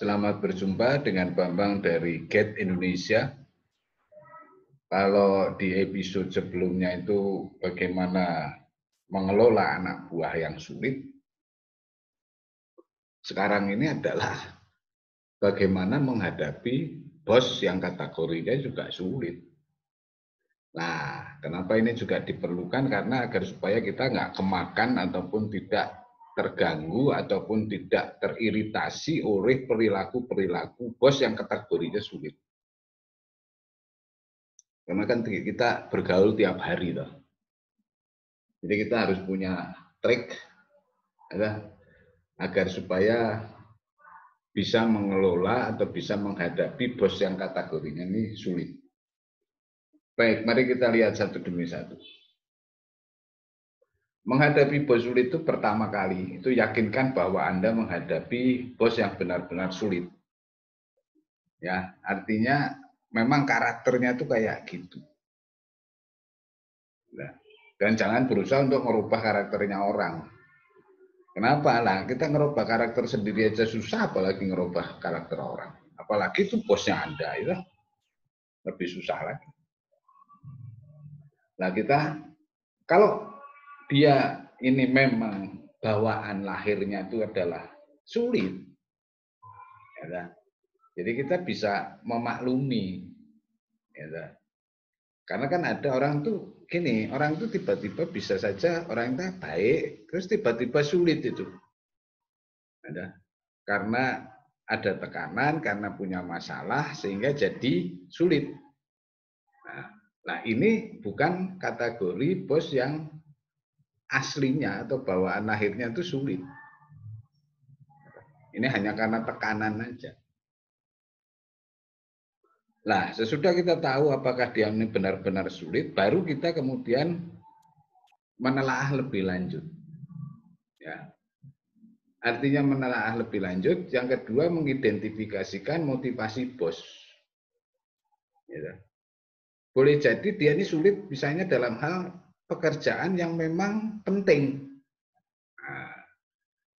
Selamat berjumpa dengan Bambang dari Gate Indonesia. Kalau di episode sebelumnya itu bagaimana mengelola anak buah yang sulit, sekarang ini adalah bagaimana menghadapi bos yang kategorinya juga sulit. Nah, kenapa ini juga diperlukan? Karena agar supaya kita nggak kemakan ataupun tidak terganggu ataupun tidak teriritasi oleh perilaku-perilaku bos yang kategorinya sulit. Karena kan kita bergaul tiap hari toh. Jadi kita harus punya trik ya, agar supaya bisa mengelola atau bisa menghadapi bos yang kategorinya ini sulit. Baik, mari kita lihat satu demi satu. Menghadapi bos sulit itu pertama kali, itu yakinkan bahwa Anda menghadapi bos yang benar-benar sulit. Ya, artinya memang karakternya itu kayak gitu. Nah, dan jangan berusaha untuk merubah karakternya orang. Kenapa? Lah, kita ngerubah karakter sendiri aja susah, apalagi ngerubah karakter orang. Apalagi itu bosnya Anda, itu lebih susah lagi. Nah, kita kalau dia ini memang bawaan lahirnya itu adalah sulit, ya, jadi kita bisa memaklumi, ya, karena kan ada orang tuh gini, orang tuh tiba-tiba bisa saja orang itu baik, terus tiba-tiba sulit itu, ya, karena ada tekanan, karena punya masalah sehingga jadi sulit. Nah, ini bukan kategori bos yang aslinya atau bawaan lahirnya itu sulit. Ini hanya karena tekanan aja. Nah, sesudah kita tahu apakah dia ini benar-benar sulit, baru kita kemudian menelaah lebih lanjut. Ya. Artinya menelaah lebih lanjut. Yang kedua, mengidentifikasikan motivasi bos. Ya. Boleh jadi dia ini sulit misalnya dalam hal pekerjaan yang memang penting. Nah,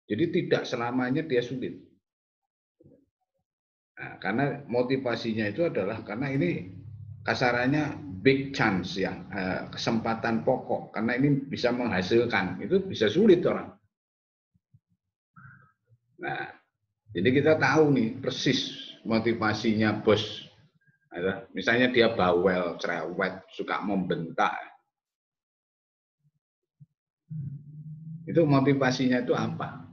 jadi tidak selamanya dia sulit. Nah, karena motivasinya itu adalah karena ini kasarannya big chance ya, kesempatan pokok. Karena ini bisa menghasilkan, itu bisa sulit orang. Nah, jadi kita tahu nih persis motivasinya bos. Misalnya dia bawel, cerewet, suka membentak. Itu motivasinya itu apa?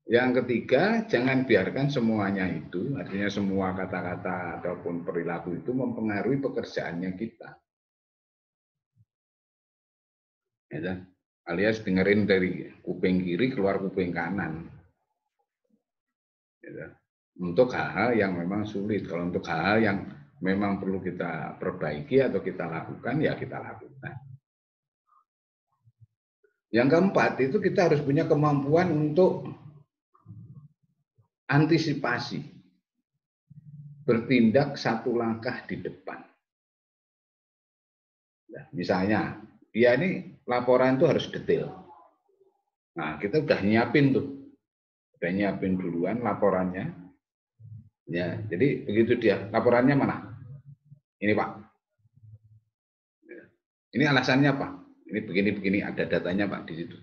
Yang ketiga, jangan biarkan semuanya itu, artinya semua kata-kata ataupun perilaku itu mempengaruhi pekerjaannya kita. Ya, alias dengerin dari kuping kiri keluar kuping kanan. Ya, untuk hal-hal yang memang sulit. Kalau untuk hal-hal yang memang perlu kita perbaiki atau kita lakukan, ya kita lakukan. Yang keempat, itu kita harus punya kemampuan untuk antisipasi. Bertindak satu langkah di depan. Nah, misalnya, dia ini laporan itu harus detail. Nah, kita udah nyiapin tuh. Udah nyiapin duluan laporannya. Ya, jadi begitu dia, laporannya mana? Ini Pak. Ini alasannya Pak. Ini begini-begini, ada datanya Pak di situ.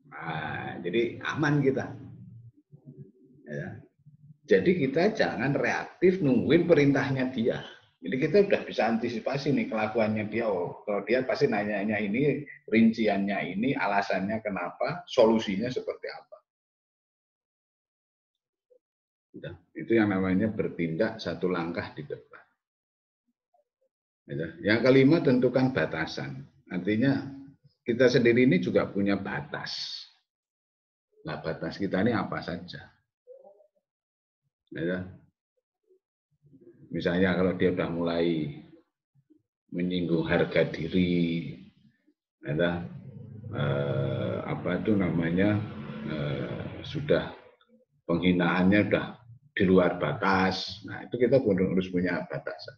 Nah, jadi aman kita. Ya. Jadi kita jangan reaktif nungguin perintahnya dia. Jadi kita udah bisa antisipasi nih kelakuannya dia. Oh, kalau dia pasti nanya-nanya ini, rinciannya ini, alasannya kenapa, solusinya seperti apa. Itu yang namanya bertindak satu langkah di depan. Yang kelima, tentukan batasan. Artinya kita sendiri ini juga punya batas. Nah, batas kita ini apa saja. Misalnya kalau dia sudah mulai menyinggung harga diri, apa itu namanya, sudah penghinaannya sudah di luar batas. Nah, itu kita harus punya batasan.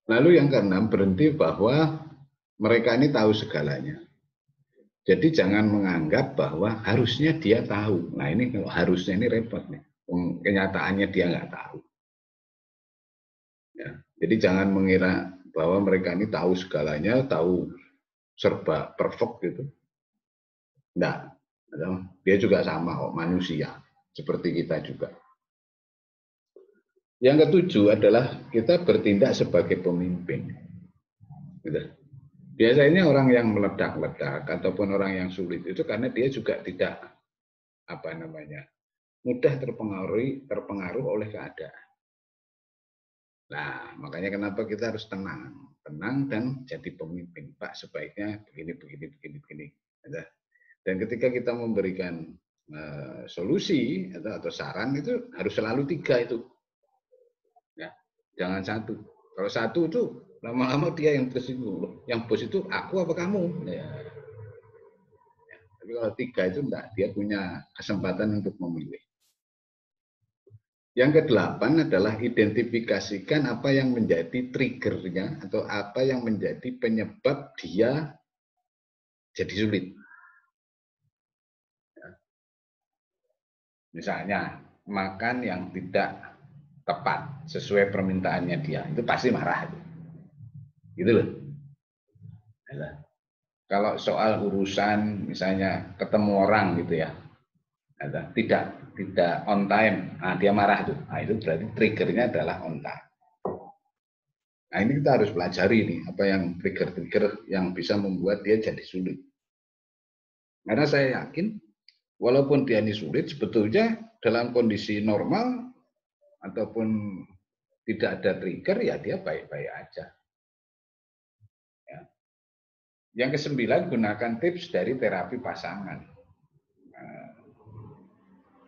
Lalu yang keenam, berhenti bahwa mereka ini tahu segalanya. Jadi jangan menganggap bahwa harusnya dia tahu. Nah ini kalau harusnya ini repot nih. Kenyataannya dia nggak tahu. Ya. Jadi jangan mengira bahwa mereka ini tahu segalanya, tahu serba perfect gitu. Enggak. Dia juga sama kok, manusia. Seperti kita juga. Yang ketujuh adalah kita bertindak sebagai pemimpin. Gitu. Biasanya orang yang meledak-ledak ataupun orang yang sulit itu karena dia juga tidak mudah terpengaruh oleh keadaan. Nah, makanya kenapa kita harus tenang dan jadi pemimpin. Pak, sebaiknya begini. Dan ketika kita memberikan solusi atau saran itu harus selalu 3 itu. Ya, jangan 1. Kalau 1 itu lama-lama dia yang tersinggung. Yang bos itu aku apa kamu? Ya. Tapi kalau 3 itu enggak, dia punya kesempatan untuk memilih. Yang ke-8 adalah identifikasikan apa yang menjadi triggernya atau apa yang menjadi penyebab dia jadi sulit. Misalnya, makan yang tidak tepat sesuai permintaannya dia, itu pasti marah. Gitu loh. Kalau soal urusan misalnya ketemu orang gitu ya, tidak on time, nah dia marah tuh. Nah itu berarti triggernya adalah on time. Nah ini kita harus pelajari nih apa yang trigger-trigger yang bisa membuat dia jadi sulit. Karena saya yakin walaupun dia ini sulit, sebetulnya dalam kondisi normal ataupun tidak ada trigger ya dia baik-baik aja. Ya. Yang ke-9, gunakan tips dari terapi pasangan. Nah,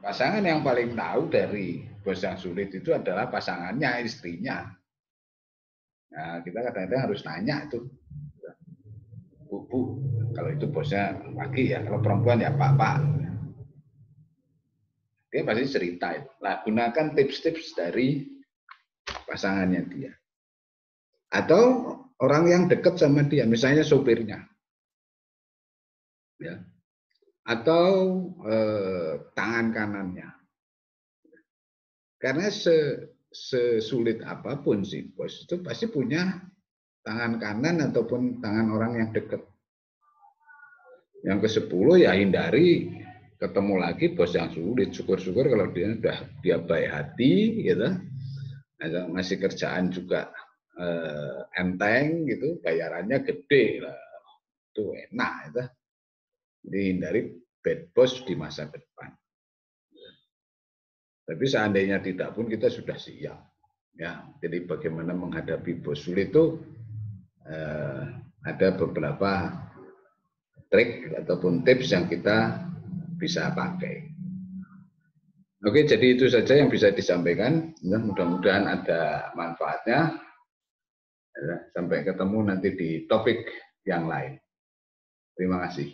pasangan yang paling tahu dari bos yang sulit itu adalah pasangannya, istrinya. Nah, kita kadang-kadang harus nanya tuh, Bu, kalau itu bosnya laki ya, kalau perempuan ya Pak. Dia pasti cerita itu. Nah, gunakan tips-tips dari pasangannya dia. Atau orang yang dekat sama dia, misalnya sopirnya. Ya. Atau tangan kanannya. Karena sesulit apapun sih bos itu pasti punya tangan kanan ataupun tangan orang yang dekat. Yang ke-10 ya hindari ketemu lagi bos yang sulit. Syukur-syukur kalau dia baik hati gitu. Ngasih kerjaan juga enteng gitu, bayarannya gede lah. Itu enak itu. Jadi hindari bad boss di masa depan. Tapi seandainya tidak pun kita sudah siap. Ya, jadi bagaimana menghadapi bos sulit itu ada beberapa trik ataupun tips yang kita bisa pakai. Oke, jadi itu saja yang bisa disampaikan. Mudah-mudahan ada manfaatnya. Sampai ketemu nanti di topik yang lain. Terima kasih.